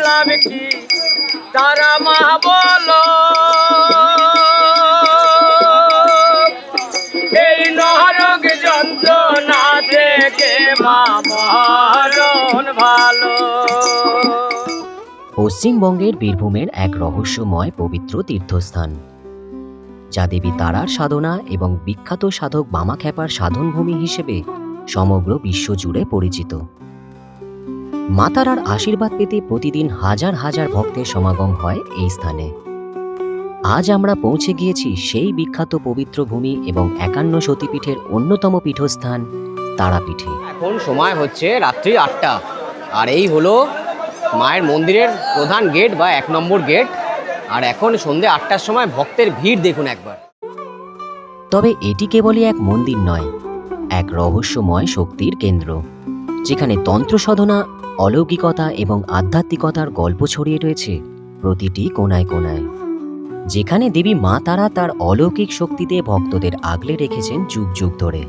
নাম কি তারা মা বলো, এই নরক যন্ত্রণা থেকে মা মরণ ভালো। পশ্চিমবঙ্গের বীরভূমের এক রহস্যময় পবিত্র তীর্থস্থান, যা দেবী তারার সাধনা এবং বিখ্যাত সাধক বামাখ্যাপার সাধনভূমি হিসেবে সমগ্র বিশ্ব জুড়ে পরিচিত। মা তারার আশীর্বাদ পেতে প্রতিদিন হাজার হাজার ভক্তের সমাগম হয় এই স্থানে। আজ আমরা পৌঁছে গিয়েছি সেই বিখ্যাত পবিত্র ভূমি এবং 51 সতীপীঠের অন্যতম পীঠস্থান তারাপীঠে। এখন সময় হচ্ছে রাত্রি 8টা, আর এই হলো মায়ের মন্দিরের প্রধান গেট বা 1 নম্বর গেট। আর এখন সন্ধ্যে 8টার সময় ভক্তের ভিড় দেখুন একবার। তবে এটি কেবলই এক মন্দির নয়, এক রহস্যময় শক্তির কেন্দ্র, যেখানে তন্ত্র সাধনা, অলৌকিকতা এবং আধ্যাত্মিকতার গল্প ছড়িয়ে রয়েছে প্রতিটি কোণায় কোণায়, যেখানে দেবী মা তারা তার অলৌকিক শক্তিতে ভক্তদের আগলে রেখেছেন যুগ যুগ ধরে।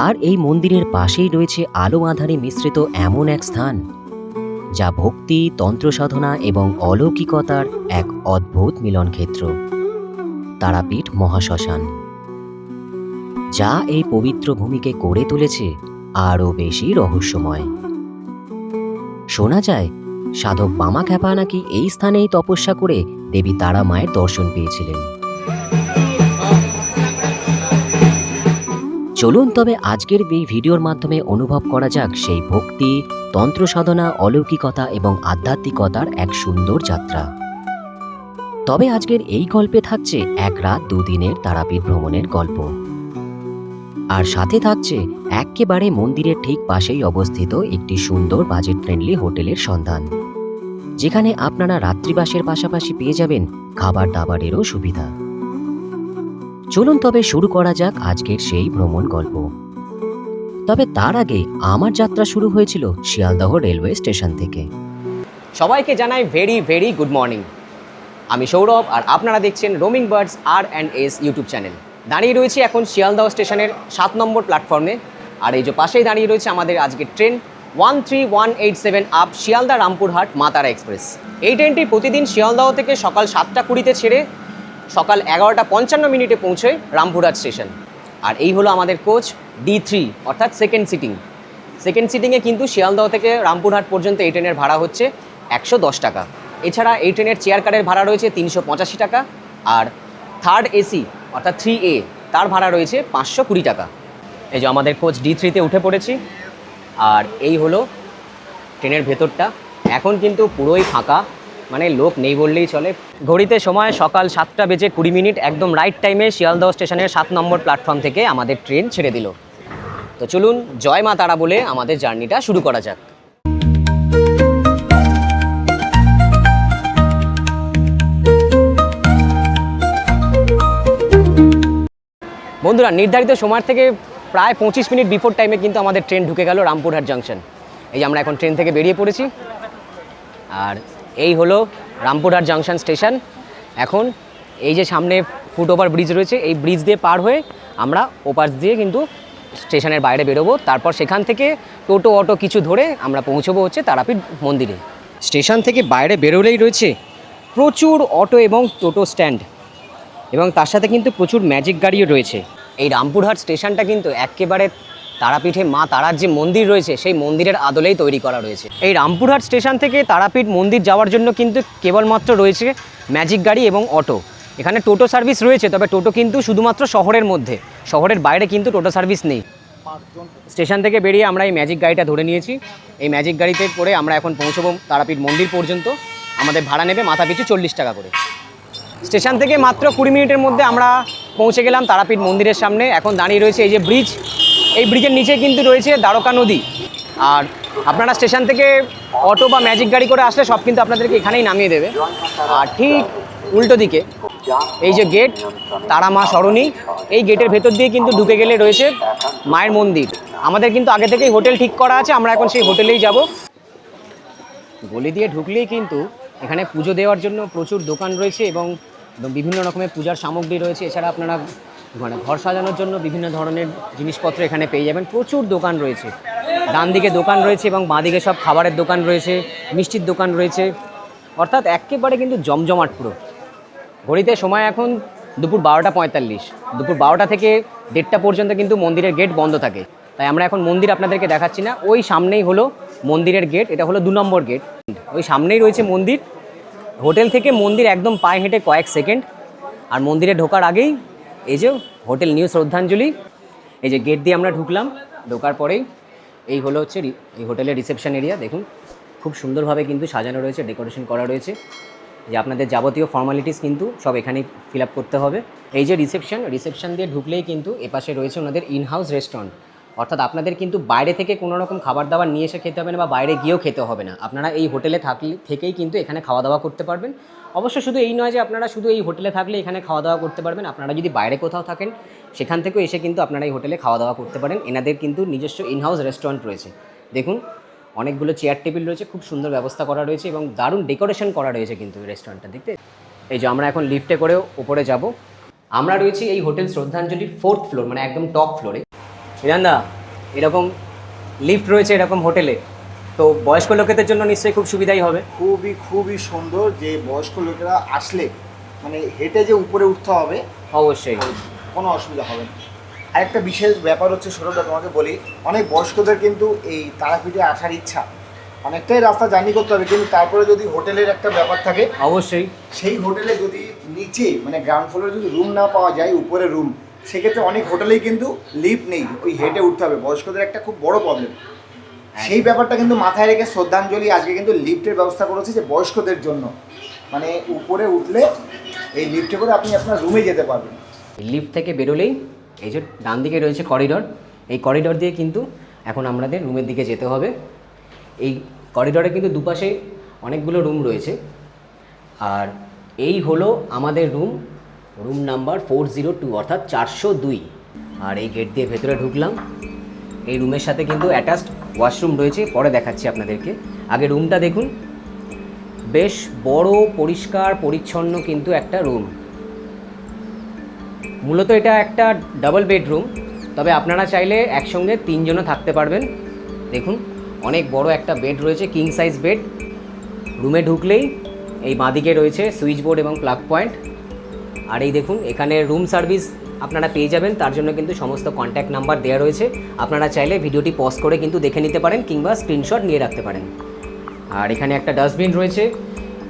আর এই মন্দিরের পাশেই রয়েছে আলো আঁধারে মিশ্রিত এমন এক স্থান, যা ভক্তি, তন্ত্র সাধনা এবং অলৌকিকতার এক অদ্ভুত মিলনক্ষেত্র, তারাপীঠ মহাশ্মশান, যা এই পবিত্র ভূমিকে করে তুলেছে আরও বেশি রহস্যময়। শোনা যায়, সাধক বামাখ্যাপা নাকি এই স্থানেই তপস্যা করে দেবী তারা মায়ের দর্শন পেয়েছিলেন। চলুন তবে আজকের এই ভিডিওর মাধ্যমে অনুভব করা যাক সেই ভক্তি, তন্ত্র সাধনা, অলৌকিকতা এবং আধ্যাত্মিকতার এক সুন্দর যাত্রা। তবে আজকের এই গল্পে থাকছে 1 রাত 2 দিনের তারাপীঠ ভ্রমণের গল্প, আর সাথে থাকছে একেবারে মন্দিরের ঠিক পাশেই অবস্থিত একটি সুন্দর বাজেট ফ্রেন্ডলি হোটেলের সন্ধান, যেখানে আপনারা রাত্রিবাসের পাশাপাশি পেয়ে যাবেন খাবার দাবারেরও সুবিধা। চলুন তবে শুরু করা যাক আজকের সেই ভ্রমণ গল্প। তবে তার আগে আমার যাত্রা শুরু হয়েছিল শিয়ালদহ রেলওয়ে স্টেশন থেকে। সবাইকে জানাই ভেরি ভেরি গুড মর্নিং। আমি সৌরভ, আর আপনারা দেখছেন roaming birds R&S YouTube channel. দাঁড়িয়ে রয়েছি এখন শিয়ালদহ স্টেশনের 7 নম্বর প্ল্যাটফর্মে, আর এই যে পাশেই দাঁড়িয়ে রয়েছে আমাদের আজকের ট্রেন 13187 আপ শিয়ালদা রামপুরহাট মা তারা এক্সপ্রেস। এই ট্রেনটি প্রতিদিন শিয়ালদহ থেকে সকাল 7টা 20-তে ছেড়ে সকাল 11টা 55 পৌঁছয় রামপুরহাট স্টেশন। আর এই হলো আমাদের কোচ D3, অর্থাৎ সেকেন্ড সিটিং। সেকেন্ড সিটিংয়ে কিন্তু শিয়ালদহ থেকে রামপুরহাট পর্যন্ত এই ট্রেনের ভাড়া হচ্ছে 110 টাকা। এছাড়া এই ট্রেনের চেয়ার কারের ভাড়া রয়েছে 385 টাকা, আর থার্ড এসি অর্থাৎ 3A তার ভাড়া রয়েছে 520 টাকা। এই যে আমাদের কোচ D3-তে উঠে পড়েছি, আর এই হলো ট্রেনের ভেতরটা। এখন কিন্তু পুরোই ফাঁকা, মানে লোক নেই বললেই চলে। ঘড়িতে সময় সকাল 7:20, একদম রাইট টাইমে শিয়ালদহ স্টেশনের 7 নম্বর প্ল্যাটফর্ম থেকে আমাদের ট্রেন ছেড়ে দিল। তো চলুন জয় মা তারা বলে আমাদের জার্নিটা শুরু করা যাক। বন্ধুরা, নির্ধারিত সময় থেকে প্রায় 25 মিনিট বিফোর টাইমে কিন্তু আমাদের ট্রেন ঢুকে গেল রামপুরহাট জাংশন। এই যে আমরা এখন ট্রেন থেকে বেরিয়ে পড়েছি, আর এই হলো রামপুরহাট জাংশন স্টেশন। এখন এই যে সামনে ফুট ওভার ব্রিজ রয়েছে, এই ব্রিজ দিয়ে পার হয়ে আমরা ওপাশ দিয়ে কিন্তু স্টেশনের বাইরে বেরোবো। তারপর সেখান থেকে টোটো অটো কিছু ধরে আমরা পৌঁছবো হচ্ছে তারাপীঠ মন্দিরে। স্টেশন থেকে বাইরে বেরোলেই রয়েছে প্রচুর অটো এবং টোটো স্ট্যান্ড, এবং তার সাথে কিন্তু প্রচুর ম্যাজিক গাড়িও রয়েছে। এই রামপুরহাট স্টেশনটা কিন্তু একেবারে তারাপীঠে মা তারার যে মন্দির রয়েছে সেই মন্দিরের আদলেই তৈরি করা রয়েছে। এই রামপুরহাট স্টেশন থেকে তারাপীঠ মন্দির যাওয়ার জন্য কিন্তু কেবলমাত্র রয়েছে ম্যাজিক গাড়ি এবং অটো। এখানে টোটো সার্ভিস রয়েছে, তবে টোটো কিন্তু শুধুমাত্র শহরের মধ্যে, শহরের বাইরে কিন্তু টোটো সার্ভিস নেই। স্টেশন থেকে বেরিয়ে আমরা এই ম্যাজিক গাড়িটা ধরে নিয়েছি। এই ম্যাজিক গাড়িতে করে আমরা এখন পৌঁছবো তারাপীঠ মন্দির পর্যন্ত। আমাদের ভাড়া নেবে মাথা পিছু 40 টাকা করে। স্টেশন থেকে মাত্র 20 মিনিটের মধ্যে আমরা পৌঁছে গেলাম তারাপীঠ মন্দিরের সামনে। এখন দাঁড়িয়ে রয়েছে এই যে ব্রিজ, এই ব্রিজের নিচে কিন্তু রয়েছে দ্বারকা নদী। আর আপনারা স্টেশন থেকে অটো বা ম্যাজিক গাড়ি করে আসলে সব কিন্তু আপনাদেরকে এখানেই নামিয়ে দেবে। আর ঠিক উল্টো দিকে এই যে গেট তারা মা সরণী, এই গেটের ভেতর দিয়ে কিন্তু ঢুকে গেলে রয়েছে মায়ের মন্দির। আমাদের কিন্তু আগে থেকেই হোটেল ঠিক করা আছে, আমরা এখন সেই হোটেলেই যাব। গলি দিয়ে ঢুকলেই কিন্তু এখানে পুজো দেওয়ার জন্য প্রচুর দোকান রয়েছে এবং বিভিন্ন রকমের পূজার সামগ্রী রয়েছে। এছাড়া আপনারা মানে ঘর সাজানোর জন্য বিভিন্ন ধরনের জিনিসপত্র এখানে পেয়ে যাবেন। প্রচুর দোকান রয়েছে, ডান দিকে দোকান রয়েছে এবং বাঁ দিকে সব খাবারের দোকান রয়েছে, মিষ্টির দোকান রয়েছে, অর্থাৎ একেবারে কিন্তু জমজমাট পুরো। ঘড়িতে সময় এখন দুপুর 12:45। দুপুর 12টা থেকে 1:30 পর্যন্ত কিন্তু মন্দিরের গেট বন্ধ থাকে। তাই আমরা এখন মন্দির আপনাদেরকে দেখাচ্ছি না। ওই সামনেই হলো মন্দিরের গেট, এটা হলো 2 নম্বর গেট। ওই সামনেই রয়েছে মন্দির। হোটেল থেকে মন্দির একদম পায়ে হেঁটে কয়েক সেকেন্ড। আর মন্দিরে ঢোকার আগেই এই যে হোটেল নিউ শ্রদ্ধাঞ্জলি, এই যে গেট দিয়ে আমরা ঢুকলাম, ঢোকার পরেই এই হলো হচ্ছে এই হোটেলের রিসেপশন এরিয়া। দেখুন খুব সুন্দরভাবে কিন্তু সাজানো রয়েছে, ডেকোরেশন করা রয়েছে। যে আপনাদের যাবতীয় ফর্মালিটিস কিন্তু সব এখানেই ফিল আপ করতে হবে। এই যে রিসেপশন দিয়ে ঢুকলেই কিন্তু এপাশে রয়েছে ওনাদের ইনহাউস রেস্টুরেন্ট, অর্থাৎ আপনাদের কিন্তু বাইরে থেকে কোনো রকম খাবার দাবার নিয়ে এসে খেতে হবে না বা বাইরে গিয়েও খেতে হবে না। আপনারা এই হোটেলে থেকেই কিন্তু এখানে খাওয়া দাওয়া করতে পারবেন। অবশ্য শুধু এই নয় যে আপনারা শুধু এই হোটেলে থাকলে এখানে খাওয়া দাওয়া করতে পারবেন, আপনারা যদি বাইরে কোথাও থাকেন সেখান থেকেও এসে কিন্তু আপনারা এই হোটেলে খাওয়া দাওয়া করতে পারেন। এনাদের কিন্তু নিজস্ব ইনহাউস রেস্টুরেন্ট রয়েছে। দেখুন অনেকগুলো চেয়ার টেবিল রয়েছে, খুব সুন্দর ব্যবস্থা করা রয়েছে এবং দারুণ ডেকোরেশন করা রয়েছে কিন্তু এই রেস্টুরেন্টটা দেখতে। এই যে আমরা এখন লিফটে করেও উপরে যাব। আমরা রয়েছি এই হোটেল শ্রদ্ধাঞ্জলির 4th ফ্লোর, মানে একদম টপ ফ্লোরে। ইরানদা, এরকম লিফট রয়েছে এরকম হোটেলে, তো বয়স্ক লোকেদের জন্য নিশ্চয়ই খুব সুবিধাই হবে। খুবই সুন্দর, যে বয়স্ক লোকেরা আসলে মানে হেঁটে যে উপরে উঠতে হবে অবশ্যই কোনো অসুবিধা হবে না। আরেকটা বিশেষ ব্যাপার হচ্ছে, সৌরভদা তোমাকে বলি, অনেক বয়স্কদের কিন্তু এই তারাপীঠে আসার ইচ্ছা, অনেকটাই রাস্তা জার্নি করতে হবে, কিন্তু তারপরে যদি হোটেলের একটা ব্যাপার থাকে, অবশ্যই সেই হোটেলে যদি নিচে মানে গ্রাউন্ড ফ্লোরে যদি রুম না পাওয়া যায়, উপরে রুম, সেক্ষেত্রে অনেক হোটেলেই কিন্তু লিফট নেই, ওই হেঁটে উঠতে হবে। বয়স্কদের একটা খুব বড় প্রবলেম, সেই ব্যাপারটা কিন্তু মাথায় রেখে শ্রদ্ধাঞ্জলি আজকে কিন্তু লিফটের ব্যবস্থা করেছে, যে বয়স্কদের জন্য মানে উপরে উঠলে এই লিফটে করে আপনি আপনার রুমে যেতে পারবেন। লিফট থেকে বেরোলেই এই যে ডান দিকে রয়েছে করিডর, এই করিডর দিয়ে কিন্তু এখন আমাদের রুমের দিকে যেতে হবে। এই করিডরে কিন্তু দুপাশে অনেকগুলো রুম রয়েছে, আর এই হলো আমাদের রুম নাম্বার 402 অর্থাৎ 402। আর এই গেট দিয়ে ভেতরে ঢুকলাম। এই রুমের সাথে কিন্তু অ্যাটাচড ওয়াশরুম রয়েছে, পরে দেখাচ্ছি আপনাদেরকে। আগে রুমটা দেখুন, বেশ বড় পরিষ্কার পরিচ্ছন্ন কিন্তু একটা রুম। মূলত এটা একটা ডাবল বেডরুম, তবে আপনারা চাইলে একসঙ্গে 3 জনও থাকতে পারবেন। দেখুন অনেক বড় একটা বেড রয়েছে, কিং সাইজ বেড। রুমে ঢুকলেই এই বাঁদিকে রয়েছে সুইচ বোর্ড এবং প্লাগ পয়েন্ট। আর এই দেখুন এখানে রুম সার্ভিস আপনারা পেয়ে যাবেন, তার জন্য কিন্তু সমস্ত কন্ট্যাক্ট নাম্বার দেওয়া রয়েছে। আপনারা চাইলে ভিডিওটি পজ করে কিন্তু দেখে নিতে পারেন কিংবা স্ক্রিনশট নিয়ে রাখতে পারেন। আর এখানে একটা ডাস্টবিন রয়েছে,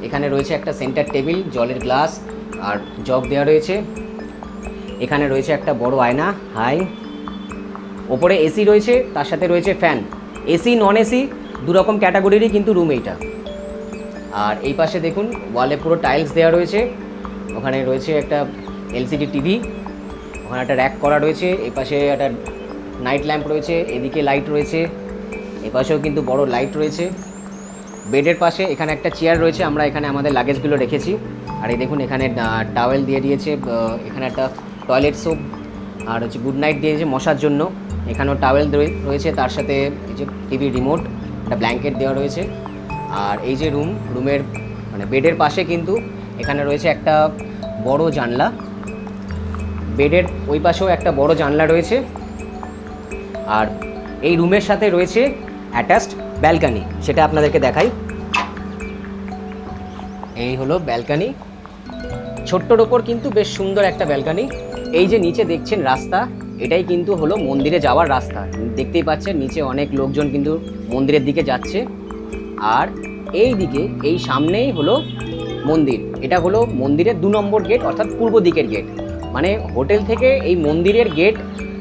এখানে রয়েছে একটা সেন্টার টেবিল, জলের গ্লাস আর জগ দেওয়া রয়েছে। এখানে রয়েছে একটা বড় আয়না, হাই। ওপরে এসি রয়েছে, তার সাথে রয়েছে ফ্যান। এসি নন এসি দুরকম ক্যাটাগরিরই কিন্তু রুম এইটা। আর এই পাশে দেখুন ওয়ালে পুরো টাইলস দেওয়া রয়েছে, ওখানে রয়েছে একটা এলসিডি টিভি, ওখানে একটা র্যাক করা রয়েছে, এই পাশে একটা নাইট ল্যাম্প রয়েছে, এদিকে লাইট রয়েছে, এই পাশেও কিন্তু বড় লাইট রয়েছে। বেডের পাশে এখানে একটা চেয়ার রয়েছে, আমরা এখানে আমাদের লাগেজগুলো রেখেছি। আর এই দেখুন এখানে টাওয়েল দিয়ে দিয়েছে, এখানে একটা টয়লেট সোপ আর হচ্ছে গুড নাইট দিয়েছে মশার জন্য। এখানেও টাওয়েল রয়েছে, তার সাথে এই যে টিভি রিমোট, একটা ব্ল্যাঙ্কেট দেওয়া রয়েছে। আর এই যে রুমের মানে বেডের পাশে কিন্তু এখানে রয়েছে একটা বড় জানলা, বেডের ওই পাশেও একটা বড় জানলা রয়েছে। আর এই রুমের সাথে রয়েছে অ্যাটাচড ব্যালকানি, সেটা আপনাদেরকে দেখাই। এই হলো ব্যালকানি, ছোট্টর ওপর কিন্তু বেশ সুন্দর একটা ব্যালকানি। এই যে নিচে দেখছেন রাস্তা, এটাই কিন্তু হলো মন্দিরে যাওয়ার রাস্তা। দেখতেই পাচ্ছেন নিচে অনেক লোকজন কিন্তু মন্দিরের দিকে যাচ্ছে। আর এই দিকে এই সামনেই হলো মন্দির, এটা হলো মন্দিরের 2 নম্বর গেট অর্থাৎ পূর্ব দিকের গেট। মানে হোটেল থেকে এই মন্দিরের গেট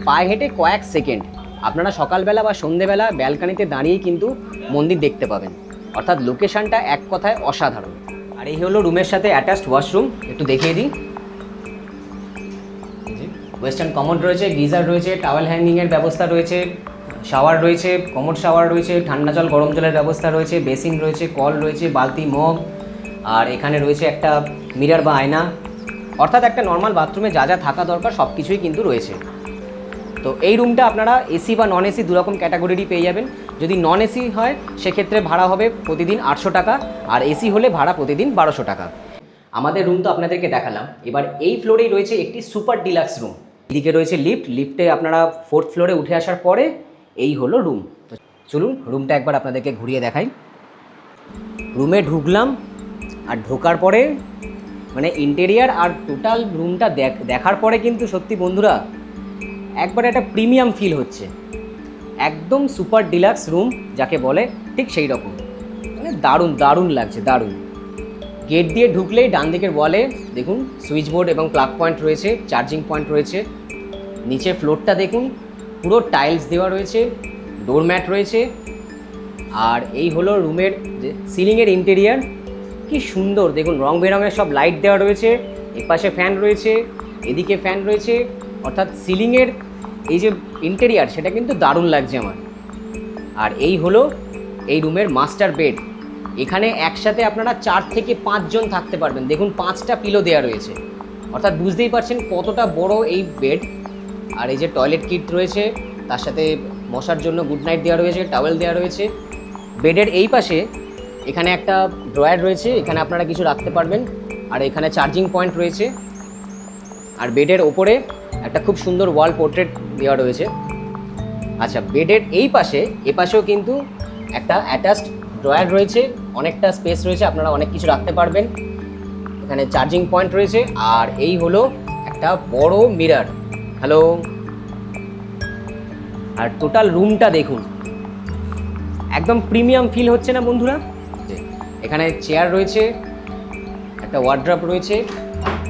পায়ে হেঁটে কয়েক সেকেন্ড। আপনারা সকালবেলা বা সন্ধেবেলা ব্যালকানিতে দাঁড়িয়েই কিন্তু মন্দির দেখতে পাবেন, অর্থাৎ লোকেশনটা এক কথায় অসাধারণ। আর এই হলো রুমের সাথে অ্যাটাচড ওয়াশরুম, একটু দেখিয়ে দিই। ওয়েস্টার্ন কমোড রয়েছে, গিজার রয়েছে, টাওয়েল হ্যাঙ্গিংয়ের ব্যবস্থা রয়েছে, শাওয়ার রয়েছে, কমোড শাওয়ার রয়েছে, ঠান্ডা জল গরম জলের ব্যবস্থা রয়েছে, বেসিন রয়েছে, কল রয়েছে, বালতি, মগ। আর এখানে রয়েছে একটা মিরর বা আয়না, অর্থাৎ একটা নর্মাল বাথরুমে যা যা থাকা দরকার সব কিছুই কিন্তু রয়েছে। তো এই রুমটা আপনারা এসি বা নন এসি দুরকম ক্যাটাগরিরই পেয়ে যাবেন। যদি নন এসি হয় সেক্ষেত্রে ভাড়া হবে প্রতিদিন 800 টাকা, আর এসি হলে ভাড়া প্রতিদিন 1200 টাকা। আমাদের রুম তো আপনাদেরকে দেখালাম, এবার এই ফ্লোরেই রয়েছে একটি সুপার ডিলাক্স রুম। এদিকে রয়েছে লিফটে আপনারা 4th ফ্লোরে উঠে আসার পরে এই হলো রুম। তো চলুন রুমটা একবার আপনাদেরকে ঘুরিয়ে দেখাই। রুমে ঢুকলাম, আর ঢোকার পরে মানে ইন্টেরিয়ার আর টোটাল রুমটা দেখার পরে কিন্তু সত্যি বন্ধুরা একবার একটা প্রিমিয়াম ফিল হচ্ছে। একদম সুপার ডিলাক্স রুম যাকে বলে, ঠিক সেই রকম, মানে দারুণ দারুণ লাগছে, দারুণ। গেট দিয়ে ঢুকলেই ডান দিকের ওয়ালে দেখুন সুইচ বোর্ড এবং প্লাগ পয়েন্ট রয়েছে, চার্জিং পয়েন্ট রয়েছে। নিচে ফ্লোরটা দেখুন পুরো টাইলস দেওয়া রয়েছে, ডোরম্যাট রয়েছে। আর এই হলো রুমের যে সিলিংয়ের ইন্টেরিয়ার, কি সুন্দর দেখুন, রং বেরঙের সব লাইট দেওয়া রয়েছে। এপাশে ফ্যান রয়েছে, এদিকে ফ্যান রয়েছে, অর্থাৎ সিলিংয়ের এই যে ইন্টেরিয়ার সেটা কিন্তু দারুণ লাগছে আমার। আর এই হলো এই রুমের মাস্টার বেড। এখানে একসাথে আপনারা 4 থেকে 5 জন থাকতে পারবেন। দেখুন 5টা পিলো দেওয়া রয়েছে, অর্থাৎ বুঝতেই পারছেন কতটা বড় এই বেড। আর এই যে টয়লেট কিট রয়েছে, তার সাথে মশার জন্য গুড নাইট দেওয়া রয়েছে, টাওয়েল দেওয়া রয়েছে। বেডের এই পাশে এখানে একটা ড্রয়ার রয়েছে, এখানে আপনারা কিছু রাখতে পারবেন। আর এখানে চার্জিং পয়েন্ট রয়েছে। আর বেডের ওপরে একটা খুব সুন্দর ওয়াল পোর্ট্রেট দেওয়া রয়েছে। আচ্ছা, বেডের এই পাশে এপাশেও কিন্তু একটা অ্যাটাচড ড্রয়ার রয়েছে, অনেকটা স্পেস রয়েছে, আপনারা অনেক কিছু রাখতে পারবেন। এখানে চার্জিং পয়েন্ট রয়েছে। আর এই হলো একটা বড় মিরর। হ্যালো। আর টোটাল রুমটা দেখুন, একদম প্রিমিয়াম ফিল হচ্ছে না বন্ধুরা? এখানে চেয়ার রয়েছে, একটা ওয়ার্ড্রপ রয়েছে,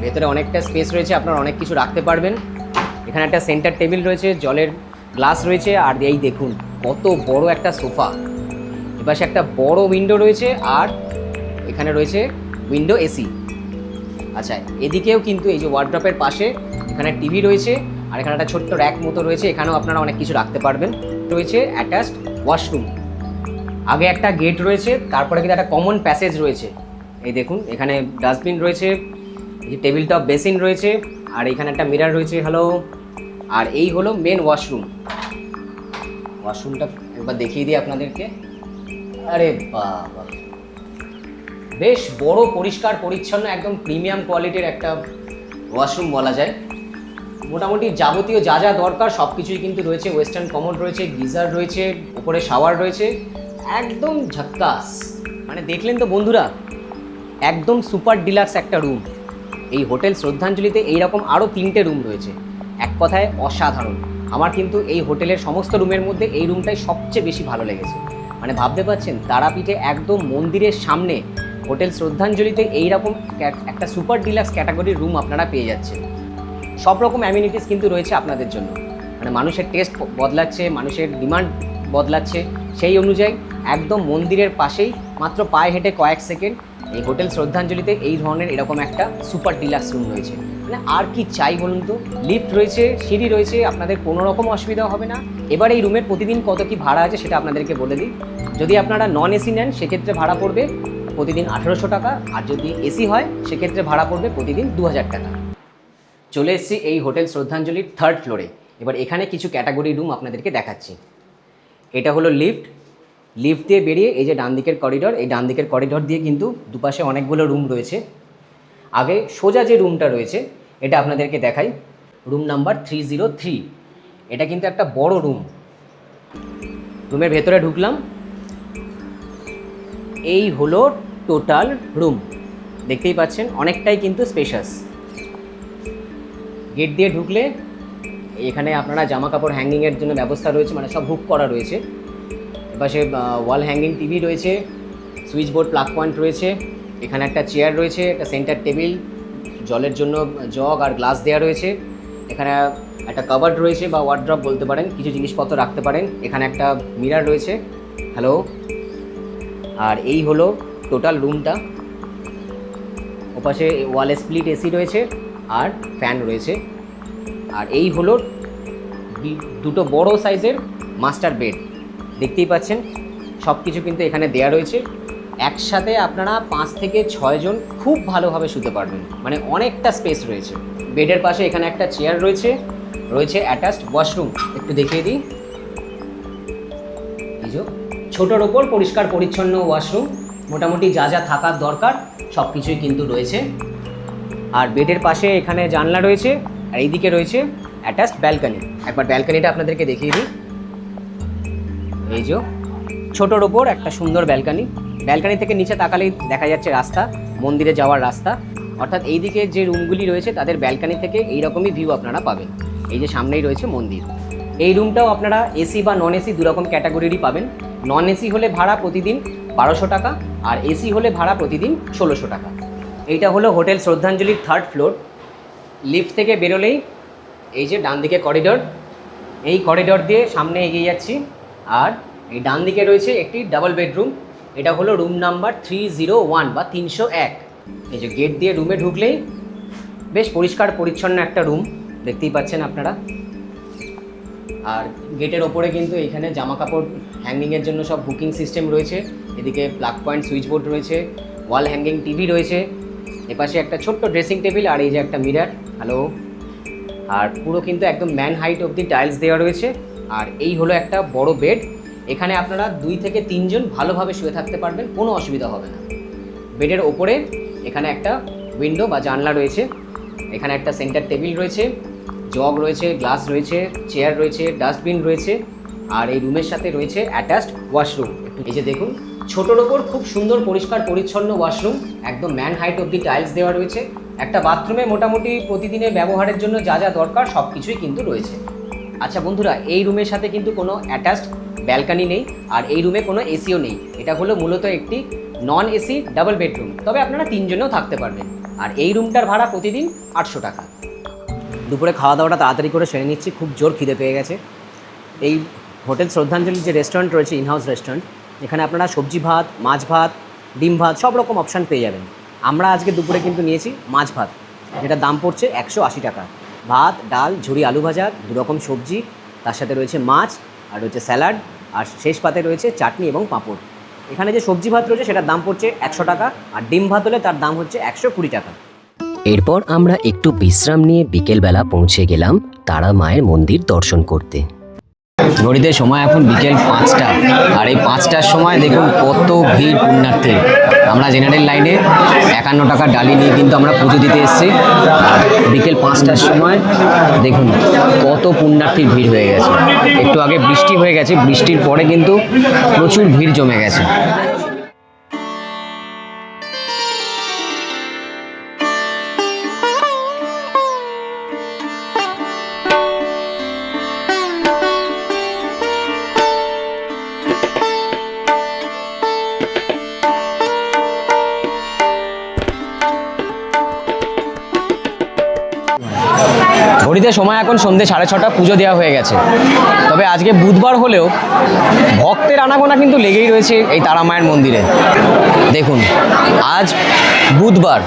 ভেতরে অনেকটা স্পেস রয়েছে, আপনারা অনেক কিছু রাখতে পারবেন। এখানে একটা সেন্টার টেবিল রয়েছে, জলের গ্লাস রয়েছে। আর এই দেখুন কত বড় একটা সোফা। এপাশে একটা বড় উইন্ডো রয়েছে, আর এখানে রয়েছে উইন্ডো এসি। আচ্ছা, এদিকেও কিন্তু এই যে ওয়ার্ড্রপের পাশে এখানে টিভি রয়েছে, আর এখানে একটা ছোট্ট র্যাক মতো রয়েছে, এখানেও আপনারা অনেক কিছু রাখতে পারবেন। রয়েছে অ্যাটাচড ওয়াশরুম। আগে একটা গেট রয়েছে, তারপরে কিন্তু একটা কমন প্যাসেজ রয়েছে। এই দেখুন এখানে ডাস্টবিন রয়েছে, এই যে টেবিল টপ বেসিন রয়েছে, আর এখানে একটা মিরর রয়েছে। হ্যালো। আর এই হলো মেন ওয়াশরুম। ওয়াশরুমটা একবার দেখিয়ে দিই আপনাদেরকে। আরে বাবা, বেশ বড়, পরিষ্কার পরিচ্ছন্ন, একদম প্রিমিয়াম কোয়ালিটির একটা ওয়াশরুম বলা যায়। মোটামুটি যাবতীয় যা যা দরকার সব কিছুই কিন্তু রয়েছে। ওয়েস্টার্ন কমোড রয়েছে, গিজার রয়েছে, উপরে শাওয়ার রয়েছে, একদম ঝাক্কাস। মানে দেখলেন তো বন্ধুরা, একদম সুপার ডিলাক্স একটা রুম। এই হোটেল শ্রদ্ধাঞ্জলিতে এইরকম আরও 3টে রুম রয়েছে। এক কথায় অসাধারণ। আমার কিন্তু এই হোটেলের সমস্ত রুমের মধ্যে এই রুমটাই সবচেয়ে বেশি ভালো লেগেছে। মানে ভাবতে পারছেন, তারাপীঠে একদম মন্দিরের সামনে হোটেল শ্রদ্ধাঞ্জলিতে এইরকম একটা সুপার ডিলাক্স ক্যাটাগরির রুম আপনারা পেয়ে যাচ্ছেন। সব রকম অ্যামিনিটিস কিন্তু রয়েছে আপনাদের জন্য। মানে মানুষের টেস্ট বদলাচ্ছে, মানুষের ডিমান্ড বদলাচ্ছে, সেই অনুযায়ী একদম মন্দিরের পাশেই মাত্র পায়ে হেঁটে কয়েক সেকেন্ড এই হোটেল শ্রদ্ধাঞ্জলিতে এই ধরনের এরকম একটা সুপার ডিলাক্স রুম রয়েছে। মানে আর কি চাই বলুন তো? লিফট রয়েছে, সিঁড়ি রয়েছে, আপনাদের কোনো রকম অসুবিধা হবে না। এবার এই রুমের প্রতিদিন কত কি ভাড়া আছে সেটা আপনাদেরকে বলে দিই। যদি আপনারা নন এসি নেন সেক্ষেত্রে ভাড়া পড়বে প্রতিদিন 1800 টাকা, আর যদি এসি হয় সেক্ষেত্রে ভাড়া পড়বে প্রতিদিন 2000 টাকা। চলে এসেছি এই হোটেল শ্রদ্ধাঞ্জলির 3rd ফ্লোরে। এবার এখানে কিছু ক্যাটাগরি রুম আপনাদেরকে দেখাচ্ছি। এটা হলো লিফট। লিফট দিয়ে বেরিয়ে এই যে ডান দিকের করিডর, এই ডান দিকের করিডর দিয়ে কিন্তু দুপাশে অনেকগুলো রুম রয়েছে। আগে সোজা যে রুমটা রয়েছে এটা আপনাদেরকে দেখাই, রুম নাম্বার 303। এটা কিন্তু একটা বড় রুম। রুমের ভেতরে ঢুকলাম, এই হলো টোটাল রুম। দেখতেই পাচ্ছেন অনেকটাই কিন্তু স্পেশাস। গেট দিয়ে ঢুকলে এখানে আপনারা জামা কাপড় হ্যাঙ্গিংয়ের জন্য ব্যবস্থা রয়েছে, মানে সব হুক করা রয়েছে। এপাশে ওয়াল হ্যাঙ্গিং টিভি রয়েছে, সুইচ বোর্ড প্লাগ পয়েন্ট রয়েছে, এখানে একটা চেয়ার রয়েছে, একটা সেন্টার টেবিল, জলের জন্য জগ আর গ্লাস দেওয়া রয়েছে। এখানে একটা কাবার্ড রয়েছে বা ওয়ার্ড্রপ বলতে পারেন, কিছু জিনিসপত্র রাখতে পারেন। এখানে একটা মিরর রয়েছে। হ্যালো। আর এই হলো টোটাল রুমটা। ওপাশে ওয়ালে স্প্লিট এসি রয়েছে আর ফ্যান রয়েছে। আর এই হলো দুটো বড় সাইজের মাস্টার বেড। দেখতেই পাচ্ছেন সব কিছু কিন্তু এখানে দেয়া রয়েছে। একসাথে আপনারা 5 থেকে 6 জন খুব ভালোভাবে শুতে পারবেন, মানে অনেকটা স্পেস রয়েছে। বেডের পাশে এখানে একটা চেয়ার রয়েছে, রয়েছে অ্যাটাচড ওয়াশরুম। একটু দেখিয়ে দিই, এই যে ছোটোর ওপর পরিষ্কার পরিচ্ছন্ন ওয়াশরুম। মোটামুটি যা যা থাকার দরকার সব কিছুই কিন্তু রয়েছে। আর বেডের পাশে এখানে জানলা রয়েছে, আর এইদিকে রয়েছে অ্যাটাচড ব্যালকনি। একবার ব্যালকনিটা আপনাদেরকে দেখিয়ে দিই। এই যে ছোটোর ওপর একটা সুন্দর ব্যালকানি। ব্যালকানি থেকে নিচে তাকালেই দেখা যাচ্ছে রাস্তা, মন্দিরে যাওয়ার রাস্তা। অর্থাৎ এই দিকে যে রুমগুলি রয়েছে তাদের ব্যালকানি থেকে এইরকমই ভিউ আপনারা পাবেন। এই যে সামনেই রয়েছে মন্দির। এই রুমটাও আপনারা এসি বা নন এসি দুরকম ক্যাটাগরিরই পাবেন। নন এসি হলে ভাড়া প্রতিদিন 1200 টাকা, আর এসি হলে ভাড়া প্রতিদিন 1600 টাকা। এইটা হলো হোটেল শ্রদ্ধাঞ্জলির 3rd ফ্লোর। লিফট থেকে বেরোলেই এই যে ডান দিকে করিডোর, এই করিডোর দিয়ে সামনে এগিয়ে যাচ্ছি। আর এই ডান দিকে রয়েছে একটি ডাবল বেডরুম। এটা হলো রুম নাম্বার 301 বা 301। এই যে গেট দিয়ে রুমে ঢুকলেই বেশ পরিষ্কার পরিচ্ছন্ন একটা রুম দেখতেই পাচ্ছেন আপনারা। আর গেটের ওপরে কিন্তু এখানে জামা কাপড় হ্যাঙ্গিংয়ের জন্য সব বুকিং সিস্টেম রয়েছে। এদিকে প্লাগ পয়েন্ট সুইচ বোর্ড রয়েছে, ওয়াল হ্যাঙ্গিং টিভি রয়েছে, এপাশে একটা ছোট্ট ড্রেসিং টেবিল, আর এই যে একটা মিরর। হ্যালো। আর পুরো কিন্তু একদম ম্যান হাইট অবধি টাইলস দেওয়া রয়েছে। আর এই হলো একটা বড় বেড। এখানে আপনারা 2 থেকে 3 জন ভালোভাবে শুয়ে থাকতে পারবেন, কোনো অসুবিধা হবে না। বেডের ওপরে এখানে একটা উইন্ডো বা জানলা রয়েছে। এখানে একটা সেন্টার টেবিল রয়েছে, জগ রয়েছে, গ্লাস রয়েছে, চেয়ার রয়েছে, ডাস্টবিন রয়েছে। আর এই রুমের সাথে রয়েছে অ্যাটাচড ওয়াশরুম। এই যে দেখুন, ছোটোর ওপর খুব সুন্দর পরিষ্কার পরিচ্ছন্ন ওয়াশরুম, একদম ম্যান হাইট অবধি টাইলস দেওয়া রয়েছে। একটা বাথরুমে মোটামুটি প্রতিদিনের ব্যবহারের জন্য যা যা দরকার সব কিছুই কিন্তু রয়েছে। আচ্ছা বন্ধুরা, এই রুমের সাথে কিন্তু কোনো অ্যাটাচড ব্যালকানি নেই, আর এই রুমে কোনো এসিও নেই। এটা হলো মূলত একটি নন এসি ডাবল বেডরুম, তবে আপনারা 3 জনেও থাকতে পারবেন। আর এই রুমটার ভাড়া প্রতিদিন 800 টাকা। দুপুরে খাওয়া দাওয়াটা তাড়াতাড়ি করে সেরে নিচ্ছি, খুব জোর খিদে পেয়ে গেছে। এই হোটেল শ্রদ্ধাঞ্জলি যে রেস্টুরেন্ট রয়েছে, ইনহাউস রেস্টুরেন্ট, এখানে আপনারা সবজি ভাত, মাছ ভাত, ডিম ভাত সব রকম অপশান পেয়ে যাবেন। আমরা আজকে দুপুরে কিন্তু নিয়েছি মাছ ভাত, যেটার দাম পড়ছে 180 টাকা। ভাত, ডাল, ঝুরি আলু ভাজা, 2 রকম সবজি, তার সাথে রয়েছে মাছ, আর রয়েছে স্যালাড, আর শেষ পাতে রয়েছে চাটনি এবং পাঁপড়। এখানে যে সবজি ভাত রয়েছে সেটার দাম পড়ছে 100 টাকা, আর ডিম ভাত হলে তার দাম হচ্ছে 120 টাকা। এরপর আমরা একটু বিশ্রাম নিয়ে বিকেলবেলা পৌঁছে গেলাম তারা মায়ের মন্দির দর্শন করতে। ঘড়িতে সময় এখন বিকেল 5টা, আর এই 5টার সময় দেখুন কত ভিড় পুণ্যার্থীর। আমরা জেনারেল লাইনে 51 টাকার ডালি নিয়ে কিন্তু আমরা পুজো দিতে এসেছি। বিকেল 5টার সময় দেখুন কত পুণ্যার্থীর ভিড় হয়ে গেছে। একটু আগে বৃষ্টি হয়ে গেছে, বৃষ্টির পরে কিন্তু প্রচুর ভিড় জমে গেছে। ঘড়িতে সময় এখন সন্ধ্যে 6:30, পুজো দেওয়া হয়ে গেছে। তবে আজকে বুধবার হলেও ভক্তের আনাগোনা কিন্তু লেগেই রয়েছে এই তারা মায়ের মন্দিরে। দেখুন আজ বুধবার,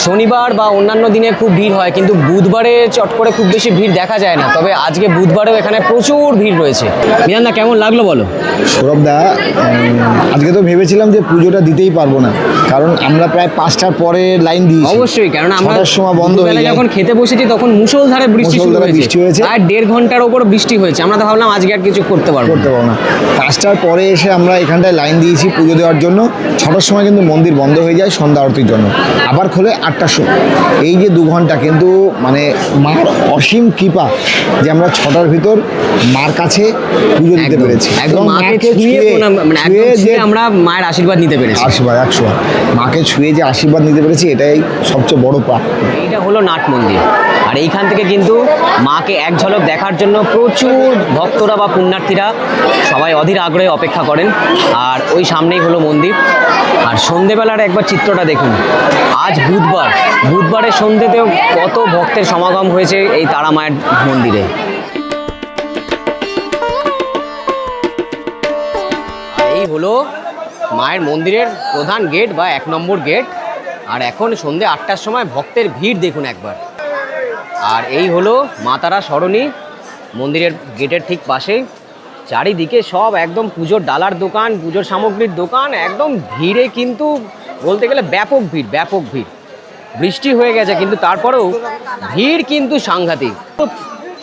শনিবার বা অন্যান্য দিনে খুব ভিড় হয়, কিন্তু বুধবারে চট করে খুব বেশি ভিড় দেখা যায় না। তবে আজকে বুধবারেও এখানে প্রচুর ভিড় রয়েছে। মিরান্দা, কেমন লাগলো বলো? সৌরভদা, আজকে তো ভেবেছিলাম যে পুজোটা দিতেই পারবো না, কারণ আমরা প্রায় 5টার পরে লাইন দিয়েছি। অবশ্যই, কারণ আমরা 6টার সময় বন্ধ হয়ে যায়। যখন খেতে বসেছি তখন মুষলধারে বৃষ্টি হয়েছে, আর 1.5 ঘন্টার ওপর বৃষ্টি হয়েছে। আমরা তো ভাবলাম আজকে আর কিছু করতে পারবো না। 5টার পরে এসে আমরা এখানটায় লাইন দিয়েছি পুজো দেওয়ার জন্য। 6টার সময় কিন্তু মন্দির বন্ধ হয়ে যায় সন্ধ্যা আরতির জন্য, আবার খোলে 8টার সময়। এই যে 2 ঘন্টা কিন্তু মানে মার অসীম কৃপা যে আমরা 6টার ভিতর মার কাছে পুজো দিতে পেরেছি। একদম মাকে ছুঁয়ে আমরা মায়ের আশীর্বাদ নিতে পেরেছি। আশীর্বাদ 100, মাকে ছুঁয়ে যে আশীর্বাদ নিতে পেরেছি, এটাই সবচেয়ে বড় প্রাপ্য। এইটা হলো নাট মন্দির, আর এইখান থেকে কিন্তু মাকে এক ঝলক দেখার জন্য প্রচুর ভক্তরা বা পুণ্যার্থীরা সবাই অধীর আগ্রহে অপেক্ষা করেন। আর ওই সামনেই হলো মন্দির। আর সন্ধেবেলার একবার চিত্রটা দেখুন। আজ বুধবার, বুধবারের সন্ধ্যেতেও কত ভক্তের সমাগম হয়েছে এই তারা মায়ের মন্দিরে। এই হলো মায়ের মন্দিরের প্রধান গেট বা 1 নম্বর গেট। আর এখন সন্ধ্যে 8টার সময় ভক্তের ভিড় দেখুন একবার। আর এই হলো মা তারা সরণি, মন্দিরের গেটের ঠিক পাশে। চারিদিকে সব একদম পুজোর ডালার দোকান, পুজোর সামগ্রীর দোকান, একদম ভিড়ে কিন্তু বলতে গেলে ব্যাপক ভিড়, ব্যাপক ভিড়। বৃষ্টি হয়ে গেছে কিন্তু তারপরেও ভিড় কিন্তু সাংঘাতিক।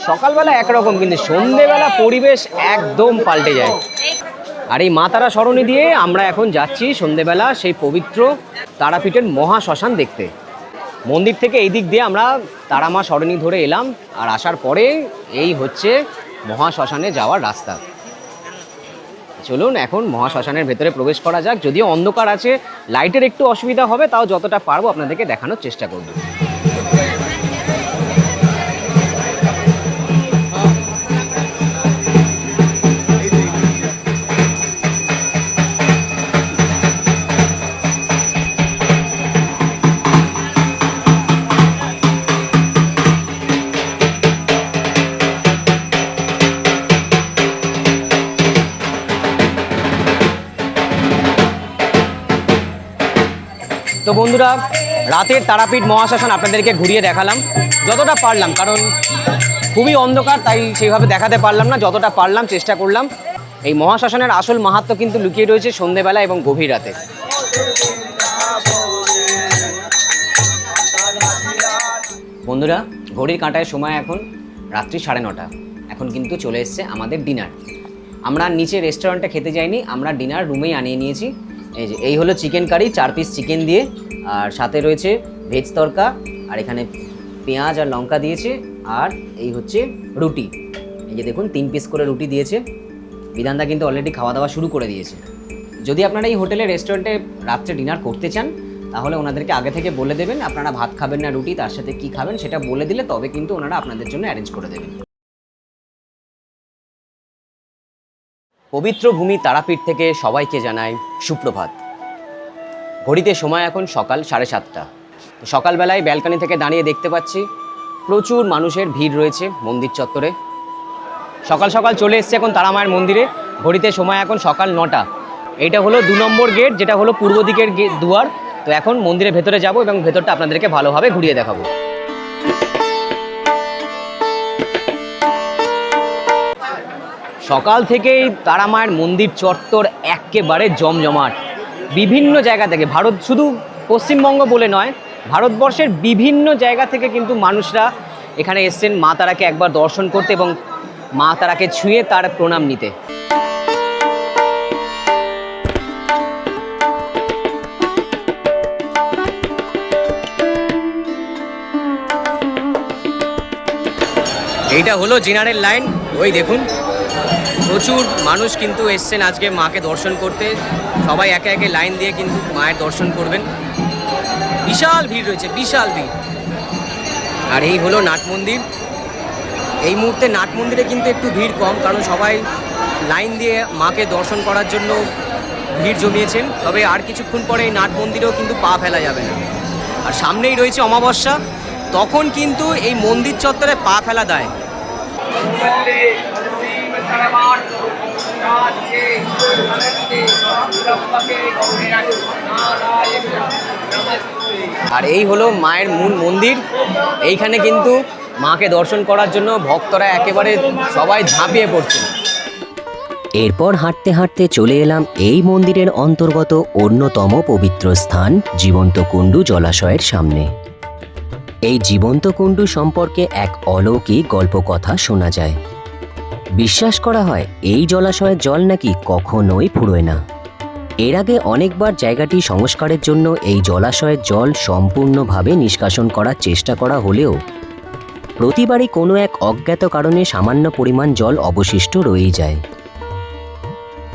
সকালবেলা একরকম, কিন্তু সন্ধেবেলা পরিবেশ একদম পাল্টে যায়। আর এই মা তারা সরণি দিয়ে আমরা এখন যাচ্ছি সন্ধেবেলা সেই পবিত্র তারাপীঠের মহা শ্মশান দেখতে। মন্দির থেকে এই দিক দিয়ে আমরা তারা মা সরণি ধরে এলাম, আর আসার পরে এই হচ্ছে মহা শ্মশানে যাওয়ার রাস্তা। চলুন এখন মহাশ্মশানের ভেতরে প্রবেশ করা যাক। যদিও অন্ধকার আছে, লাইটের একটু অসুবিধা হবে, তাও যতটা পারবো আপনাদেরকে দেখানোর চেষ্টা করব। তো বন্ধুরা, রাতের তারাপীঠ মহাশ্মশান আপনাদেরকে ঘুরিয়ে দেখালাম যতটা পারলাম, কারণ খুবই অন্ধকার, তাই সেইভাবে দেখাতে পারলাম না। যতটা পারলাম চেষ্টা করলাম। এই মহাশ্মশানের আসল মাহাত্ম্য কিন্তু লুকিয়ে রয়েছে সন্ধেবেলা এবং গভীর রাতে। বন্ধুরা, ঘড়ির কাঁটায় সময় এখন রাত্রি 9:30। এখন কিন্তু চলে এসছে আমাদের ডিনার। আমরা নিচে রেস্টুরেন্টে খেতে যাইনি, আমরা ডিনার রুমেই আনিয়ে নিয়েছি। এই হলো চিকেন কারি, 4 পিস চিকেন দিয়ে, আর সাথে রয়েছে ভেজ তরকা, আর এখানে পেঁয়াজ আর লঙ্কা দিয়েছে, আর এই হচ্ছে রুটি। এই যে দেখুন 3 পিস করে রুটি দিয়েছে। বিধানদা কিন্তু অলরেডি খাওয়া দাওয়া শুরু করে দিয়েছে। যদি আপনারা এই হোটেলে রেস্টুরেন্টে রাত্রে ডিনার করতে চান, তাহলে ওনাদেরকে আগে থেকে বলে দেবেন আপনারা ভাত খাবেন না রুটি, তার সাথে কি খাবেন সেটা বলে দিলে তবে কিন্তু ওনারা আপনাদের জন্য অ্যারেঞ্জ করে দেবেন। পবিত্র ভূমি তারাপীঠ থেকে সবাইকে জানাই সুপ্রভাত। ঘড়িতে সময় এখন সকাল 7:30। সকালবেলায় ব্যালকনি থেকে দাঁড়িয়ে দেখতে পাচ্ছি প্রচুর মানুষের ভিড় রয়েছে মন্দির চত্বরে। সকাল সকাল চলে এসছে এখন তারামায়ের মন্দিরে। ঘড়িতে সময় এখন সকাল 9টা। এইটা হলো 2 নম্বর গেট, যেটা হলো পূর্ব দিকের দুয়ার। তো এখন মন্দিরের ভেতরে যাব এবং ভেতরটা আপনাদেরকে ভালোভাবে ঘুরিয়ে দেখাবো। সকাল থেকেই তারামায়ের মন্দির চত্বর একেবারে জমজমাট। বিভিন্ন জায়গা থেকে, শুধু পশ্চিমবঙ্গ বলে নয়, ভারতবর্ষের বিভিন্ন জায়গা থেকে কিন্তু মানুষরা এখানে এসছেন মা তারাকে একবার দর্শন করতে এবং মা তারাকে ছুঁয়ে তার প্রণাম নিতে। এইটা হলো জিনারের লাইন। ওই দেখুন প্রচুর মানুষ কিন্তু এসছেন আজকে মাকে দর্শন করতে। সবাই একে একে লাইন দিয়ে কিন্তু মায়ের দর্শন করবেন। বিশাল ভিড় রয়েছে, বিশাল ভিড়। আর এই হলো নাট মন্দির। এই মুহূর্তে নাট মন্দিরে কিন্তু একটু ভিড় কম, কারণ সবাই লাইন দিয়ে মাকে দর্শন করার জন্য ভিড় জমিয়েছেন। তবে আর কিছুক্ষণ পরে এই নাট মন্দিরেও কিন্তু পা ফেলা যাবে না। আর সামনেই রয়েছে অমাবস্যা, তখন কিন্তু এই মন্দির চত্বরে পা ফেলা দেয়। আর এই হলো মায়ের মূল মন্দির। এইখানে কিন্তু মাকে দর্শন করার জন্য ভক্তরা একেবারে সবাই ঝাঁপিয়ে পড়ছে। এরপর হাঁটতে হাঁটতে চলে এলাম এই মন্দিরের অন্তর্গত অন্যতম পবিত্র স্থান জীবন্ত কুণ্ডু জলাশয়ের সামনে। এই জীবন্ত কুণ্ডু সম্পর্কে এক অলৌকিক গল্পকথা শোনা যায়। বিশ্বাস করা হয় এই জলাশয়ের জল নাকি কখনোই ফুরোয় না। এর আগে অনেকবার জায়গাটি সংস্কারের জন্য এই জলাশয়ের জল সম্পূর্ণভাবে নিষ্কাশন করার চেষ্টা করা হলেও প্রতিবারই কোনো এক অজ্ঞাত কারণে সামান্য পরিমাণ জল অবশিষ্ট রয়েই যায়।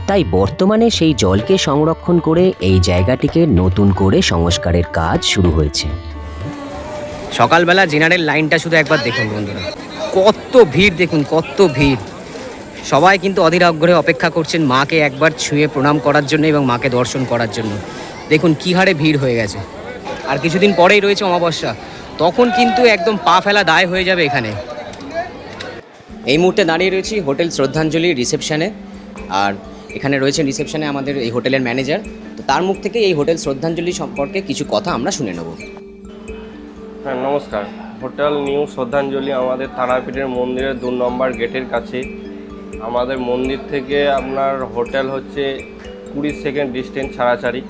তাই বর্তমানে সেই জলকে সংরক্ষণ করে এই জায়গাটিকে নতুন করে সংস্কারের কাজ শুরু হয়েছে। সকালবেলা জিনারের লাইনটা শুধু একবার দেখুন বন্ধুরা, কত ভিড় দেখুন, কত ভিড়। সবাই কিন্তু অধীর আগ্রহে অপেক্ষা করছেন মাকে একবার ছুঁয়ে প্রণাম করার জন্য এবং মাকে দর্শন করার জন্য। দেখুন কী হারে ভিড় হয়ে গেছে। আর কিছুদিন পরেই রয়েছে অমাবস্যা, তখন কিন্তু একদম পা ফেলা দায় হয়ে যাবে এখানে। এই মুহূর্তে দাঁড়িয়ে রয়েছি হোটেল শ্রদ্ধাঞ্জলি রিসেপশনে। আর এখানে রয়েছেন রিসেপশনে আমাদের এই হোটেলের ম্যানেজার। তো তার মুখ থেকে এই হোটেল শ্রদ্ধাঞ্জলি সম্পর্কে কিছু কথা আমরা শুনে নেব। হ্যাঁ, নমস্কার। হোটেল নিউ শ্রদ্ধাঞ্জলি আমাদের তারাপীঠের মন্দিরের 2 নম্বর গেটের কাছে। আমাদের মন্দির থেকে আপনার হোটেল হচ্ছে 20 সেকেন্ড ডিস্টেন্স ছাড়াছাড়ি।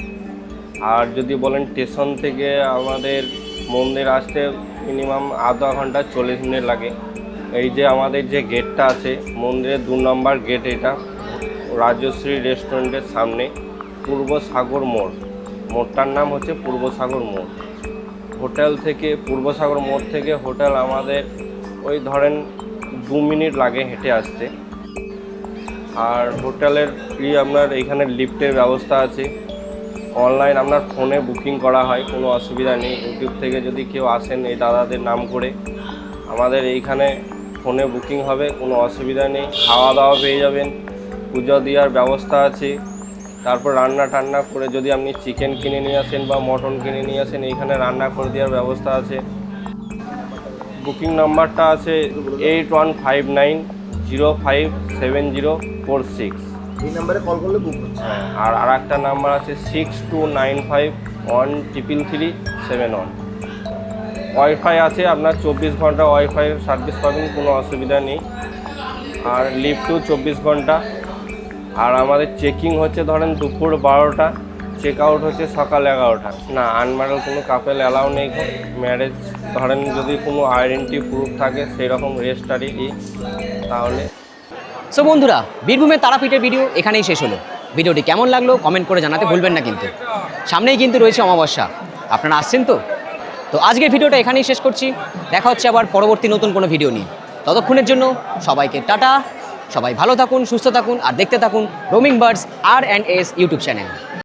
আর যদি বলেন স্টেশন থেকে আমাদের মন্দির আসতে মিনিমাম আধা ঘন্টা 40 মিনিট লাগে। এই যে আমাদের যে গেটটা আছে মন্দিরের 2 নম্বর গেট, এটা রাজশ্রী রেস্টুরেন্টের সামনে পূর্ব সাগর মোড়। মোড়টার নাম হচ্ছে পূর্ব সাগর মোড়। হোটেল থেকে পূর্ব সাগর মোড় থেকে হোটেল আমাদের ওই ধরেন 2 মিনিট লাগে হেঁটে আসতে। আর হোটেলের আপনার এইখানে লিফটের ব্যবস্থা আছে। অনলাইন আপনার ফোনে বুকিং করা হয়, কোনো অসুবিধা নেই। ইউটিউব থেকে যদি কেউ আসেন এই দাদাদের নাম করে, আমাদের এইখানে ফোনে বুকিং হবে, কোনো অসুবিধা নেই। খাওয়া দাওয়া পেয়ে যাবেন, পুজো দেওয়ার ব্যবস্থা আছে। তারপর রান্না টান্না করে যদি আপনি চিকেন কিনে নিয়ে আসেন বা মটন কিনে নিয়ে আসেন, এইখানে রান্না করে দেওয়ার ব্যবস্থা আছে। বুকিং নাম্বারটা আছে 8159057046। এই নাম্বারে কল করলে বুক হচ্ছে। হ্যাঁ, আর একটা নাম্বার আছে 6295133371। ওয়াইফাই আছে, আপনার 24 ঘন্টা ওয়াইফাই সার্ভিস পাবেন, কোনো অসুবিধা নেই। আর লিফটও 24 ঘন্টা। আর আমাদের চেকিং হচ্ছে ধরেন দুপুর 12টা, চেক আউট হচ্ছে সকাল 11টা। না, আনম্যারিড কোনো কাপেল অ্যালাউ নেই। ম্যারেজ ধরেন যদি কোনো আইডেন্টি প্রুফ থাকে সেই রকম রেজিস্টারি তাহলে। সো বন্ধুরা, বীরভূমের তারাপীঠের ভিডিও এখানেই শেষ হলো। ভিডিওটি কেমন লাগলো কমেন্ট করে জানাতে ভুলবেন না কিন্তু। সামনেই কিন্তু রয়েছে অমাবস্যা, আপনারা আসছেন তো? তো আজকের ভিডিওটা এখানেই শেষ করছি। দেখা হচ্ছে আবার পরবর্তী নতুন কোনো ভিডিও নিয়ে। ততক্ষণের জন্য সবাইকে টাটা। সবাই ভালো থাকুন, সুস্থ থাকুন আর দেখতে থাকুন roaming birds R&S YouTube channel.